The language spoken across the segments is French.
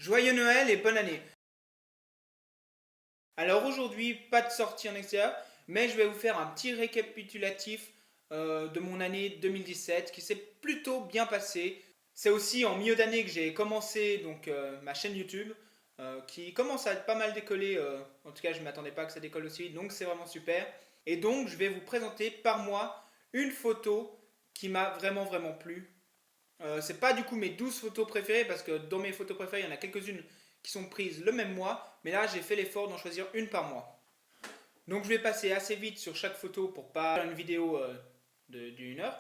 Joyeux Noël et bonne année. Alors aujourd'hui, pas de sortie en extérieur, mais je vais vous faire un petit récapitulatif de mon année 2017 qui s'est plutôt bien passée. C'est aussi en milieu d'année que j'ai commencé ma chaîne YouTube qui commence à être pas mal décollée. En tout cas, je ne m'attendais pas que ça décolle aussi vite, donc c'est vraiment super. Et donc, je vais vous présenter par mois une photo qui m'a vraiment plu. C'est pas du coup mes 12 photos préférées parce que dans mes photos préférées, il y en a quelques-unes qui sont prises le même mois, mais là j'ai fait l'effort d'en choisir une par mois. Donc je vais passer assez vite sur chaque photo pour pas faire une vidéo d'une heure.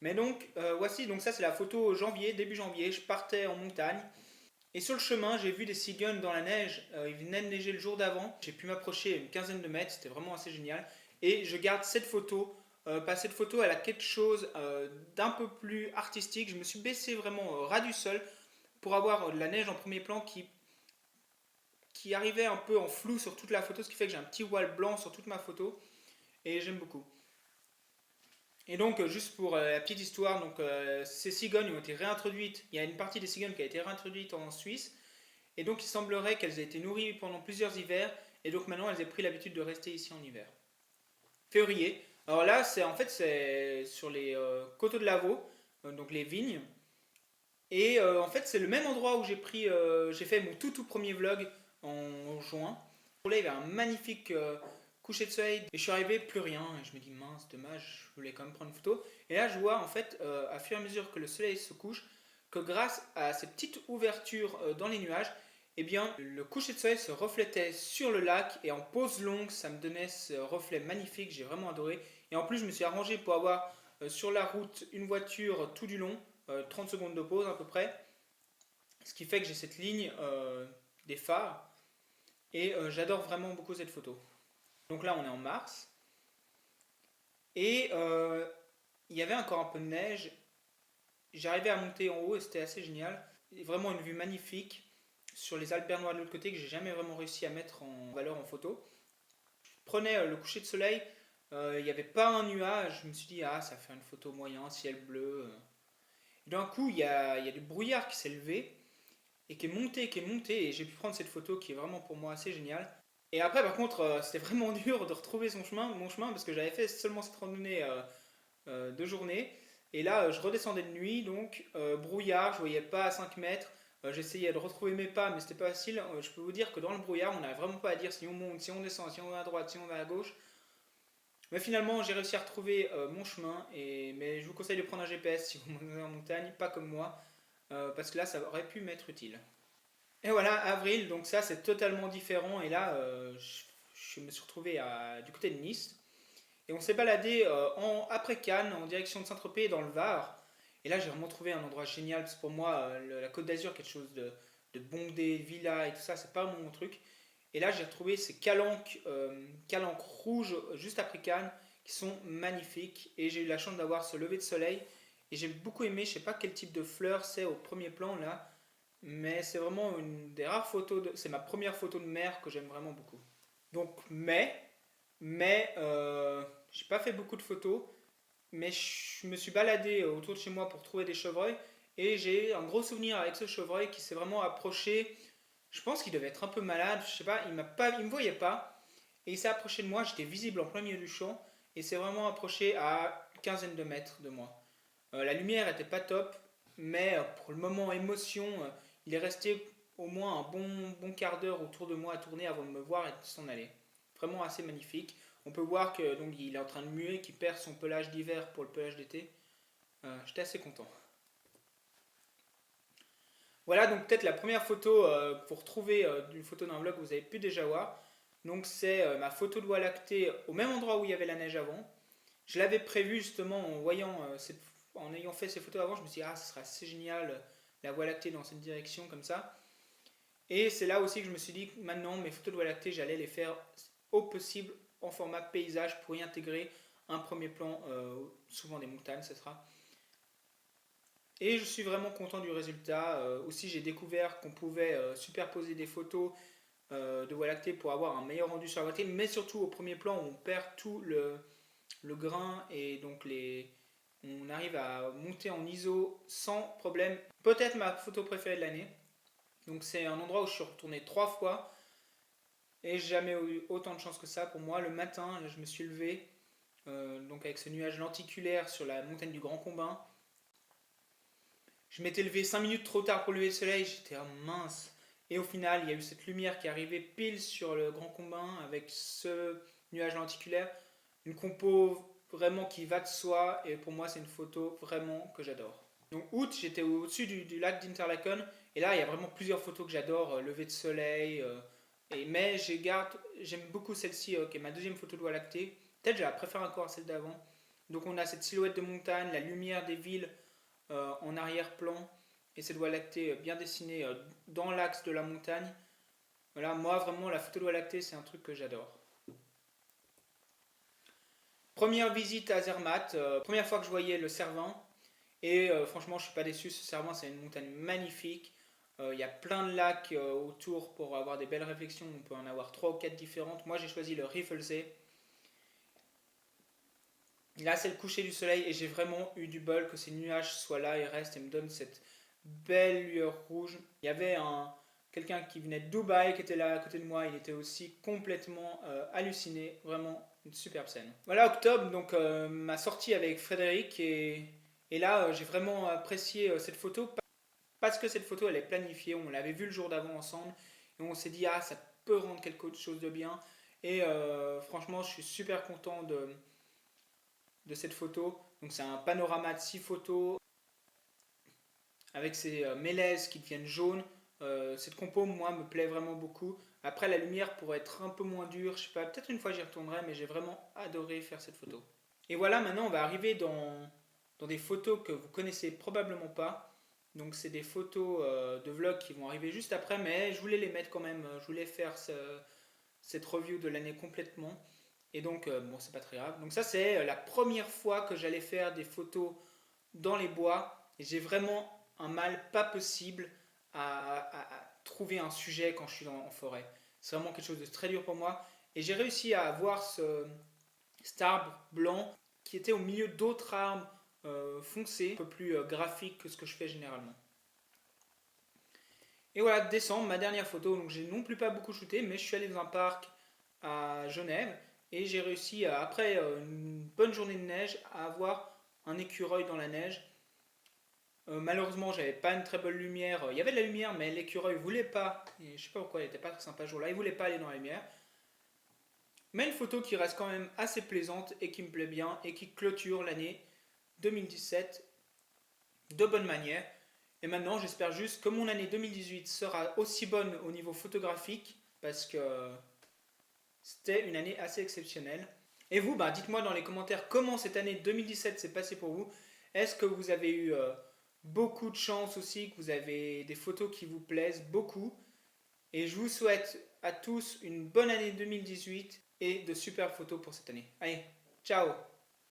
Mais donc voici, donc ça c'est la photo janvier, début janvier, je partais en montagne. Et sur le chemin, j'ai vu des cigognes dans la neige. Il venait de neiger le jour d'avant. J'ai pu m'approcher une quinzaine de mètres. C'était vraiment assez génial. Et je garde cette photo. Cette photo, elle a quelque chose d'un peu plus artistique. Je me suis baissé vraiment ras du sol pour avoir de la neige en premier plan qui arrivait un peu en flou sur toute la photo, ce qui fait que j'ai un petit voile blanc sur toute ma photo. Et j'aime beaucoup. Et donc, juste pour la petite histoire, ces cigognes ont été réintroduites. Il y a une partie des cigognes qui a été réintroduite en Suisse. Et donc il semblerait qu'elles aient été nourries pendant plusieurs hivers, et donc maintenant elles aient pris l'habitude de rester ici en hiver. Février. Alors là, c'est sur les coteaux de Lavaux, donc les vignes. Et en fait, c'est le même endroit où j'ai fait mon tout premier vlog en juin. Là, il y avait un magnifique coucher de soleil. Et je suis arrivé, plus rien. Et je me dis, mince, dommage, je voulais quand même prendre une photo. Et là, je vois en fait, à fur et à mesure que le soleil se couche, que grâce à ces petites ouvertures dans les nuages, eh bien, le coucher de soleil se reflétait sur le lac et en pause longue, ça me donnait ce reflet magnifique. J'ai vraiment adoré. Et en plus, je me suis arrangé pour avoir sur la route une voiture tout du long, 30 secondes de pause à peu près. Ce qui fait que j'ai cette ligne des phares et j'adore vraiment beaucoup cette photo. Donc là, on est en mars et il y avait encore un peu de neige. J'arrivais à monter en haut et c'était assez génial. Et vraiment une vue magnifique sur les Alpes bernois de l'autre côté que j'ai jamais vraiment réussi à mettre en valeur en photo. Je prenais le coucher de soleil, il n'y avait pas un nuage. Je me suis dit, ah, ça fait une photo moyen, ciel bleu. Et d'un coup, il y a du brouillard qui s'est levé et qui est monté, et j'ai pu prendre cette photo qui est vraiment pour moi assez géniale. Et après, par contre, c'était vraiment dur de retrouver mon chemin, parce que j'avais fait seulement cette randonnée de journée. Et là, je redescendais de nuit, donc brouillard, je voyais pas à 5 mètres. J'essayais de retrouver mes pas, mais c'était pas facile. Je peux vous dire que dans le brouillard, on n'avait vraiment pas à dire si on monte, si on descend, si on va à droite, si on va à gauche. Mais finalement, j'ai réussi à retrouver mon chemin. Mais je vous conseille de prendre un GPS si vous montez en montagne, pas comme moi, parce que là, ça aurait pu m'être utile. Et voilà, avril, donc ça c'est totalement différent. Et là, je me suis retrouvé du côté de Nice. Et on s'est baladé après Cannes, en direction de Saint-Tropez, dans le Var. Et là, j'ai vraiment trouvé un endroit génial. Parce que pour moi, la Côte d'Azur, quelque chose de bondé, villa et tout ça, c'est pas mon truc. Et là, j'ai retrouvé ces calanques rouges juste après Cannes, qui sont magnifiques. Et j'ai eu la chance d'avoir ce lever de soleil. Et j'ai beaucoup aimé, je sais pas quel type de fleur c'est au premier plan là, mais c'est vraiment une des rares photos, c'est ma première photo de mer que j'aime vraiment beaucoup. Donc, j'ai pas fait beaucoup de photos, mais je me suis baladé autour de chez moi pour trouver des chevreuils, et j'ai un gros souvenir avec ce chevreuil qui s'est vraiment approché. Je pense qu'il devait être un peu malade, je sais pas, il me voyait pas, et il s'est approché de moi, j'étais visible en plein milieu du champ, et c'est vraiment approché à une quinzaine de mètres de moi. La lumière était pas top, mais pour le moment émotion, il est resté au moins un bon quart d'heure autour de moi à tourner avant de me voir et de s'en aller. Vraiment assez magnifique. On peut voir que donc il est en train de muer, qu'il perd son pelage d'hiver pour le pelage d'été. J'étais assez content. Voilà donc peut-être la première photo pour trouver une photo d'un vlog que vous avez pu déjà voir. Donc c'est ma photo de Voie lactée au même endroit où il y avait la neige avant. Je l'avais prévu justement en ayant fait ces photos avant, je me suis dit, ah, ce serait assez génial, la Voie lactée dans cette direction comme ça. Et c'est là aussi que je me suis dit que maintenant, mes photos de Voie lactée, j'allais les faire au possible en format paysage pour y intégrer un premier plan, souvent des montagnes, ce sera. Et je suis vraiment content du résultat. Aussi, j'ai découvert qu'on pouvait superposer des photos de Voie lactée pour avoir un meilleur rendu sur la Voie lactée, mais surtout au premier plan, on perd tout le grain et donc on arrive à monter en ISO sans problème. Peut-être ma photo préférée de l'année. Donc c'est un endroit où je suis retourné 3 fois et j'ai jamais eu autant de chance que ça pour moi. Le matin, là, je me suis levé donc avec ce nuage lenticulaire sur la montagne du Grand Combin. Je m'étais levé 5 minutes trop tard pour lever le soleil, j'étais mince. Et au final, il y a eu cette lumière qui est arrivée pile sur le Grand Combin avec ce nuage lenticulaire. Une compo vraiment qui va de soi et pour moi c'est une photo vraiment que j'adore. Donc août, j'étais au-dessus du lac d'Interlaken et là il y a vraiment plusieurs photos que j'adore, lever de soleil. Mais j'aime beaucoup celle-ci qui est ma deuxième photo de Voie lactée. Peut-être je la préfère encore à celle d'avant. Donc on a cette silhouette de montagne, la lumière des villes en arrière-plan et cette Voie lactée bien dessinée dans l'axe de la montagne. Voilà, moi vraiment la photo de Voie lactée c'est un truc que j'adore. Première visite à Zermatt, première fois que je voyais le Cervin. Et franchement, je suis pas déçu. Ce Cervin, c'est une montagne magnifique. Il y a plein de lacs autour pour avoir des belles réflexions. On peut en avoir 3 ou 4 différentes. Moi, j'ai choisi le Riffelsee. Là, c'est le coucher du soleil et j'ai vraiment eu du bol que ces nuages soient là et restent et me donnent cette belle lueur rouge. Il y avait quelqu'un qui venait de Dubaï qui était là à côté de moi. Il était aussi complètement halluciné. Vraiment une superbe scène. Voilà, octobre, donc ma sortie avec Frédéric et là, j'ai vraiment apprécié cette photo parce que cette photo, elle est planifiée. On l'avait vue le jour d'avant ensemble et on s'est dit, ah, ça peut rendre quelque chose de bien. Et franchement, je suis super content de cette photo. Donc, c'est un panorama de 6 photos avec ces mélèzes qui deviennent jaunes. Cette compo, moi, me plaît vraiment beaucoup. Après, la lumière pourrait être un peu moins dure. Je sais pas, peut-être une fois j'y retournerai, mais j'ai vraiment adoré faire cette photo. Et voilà, maintenant, on va arriver dans des photos que vous connaissez probablement pas. Donc, c'est des photos de vlog qui vont arriver juste après, mais je voulais les mettre quand même. Je voulais faire cette review de l'année complètement. Et donc, bon, c'est pas très grave. Donc, ça, c'est la première fois que j'allais faire des photos dans les bois. Et j'ai vraiment un mal pas possible à trouver un sujet quand je suis en forêt. C'est vraiment quelque chose de très dur pour moi. Et j'ai réussi à avoir cet arbre blanc qui était au milieu d'autres arbres foncés, un peu plus graphique que ce que je fais généralement. Et voilà, décembre, ma dernière photo. Donc j'ai non plus pas beaucoup shooté, mais je suis allé dans un parc à Genève et j'ai réussi, après une bonne journée de neige, à avoir un écureuil dans la neige. Malheureusement, j'avais pas une très bonne lumière. Il y avait de la lumière, mais l'écureuil voulait pas. Et je sais pas pourquoi, il était pas très sympa ce jour-là. Il voulait pas aller dans la lumière. Mais une photo qui reste quand même assez plaisante et qui me plaît bien et qui clôture l'année 2017 de bonne manière. Et maintenant, j'espère juste que mon année 2018 sera aussi bonne au niveau photographique parce que c'était une année assez exceptionnelle. Et vous, bah, dites-moi dans les commentaires comment cette année 2017 s'est passée pour vous. Est-ce que vous avez eu beaucoup de chance aussi, que vous avez des photos qui vous plaisent beaucoup? Et je vous souhaite à tous une bonne année 2018 et de super photos pour cette année. Allez, ciao!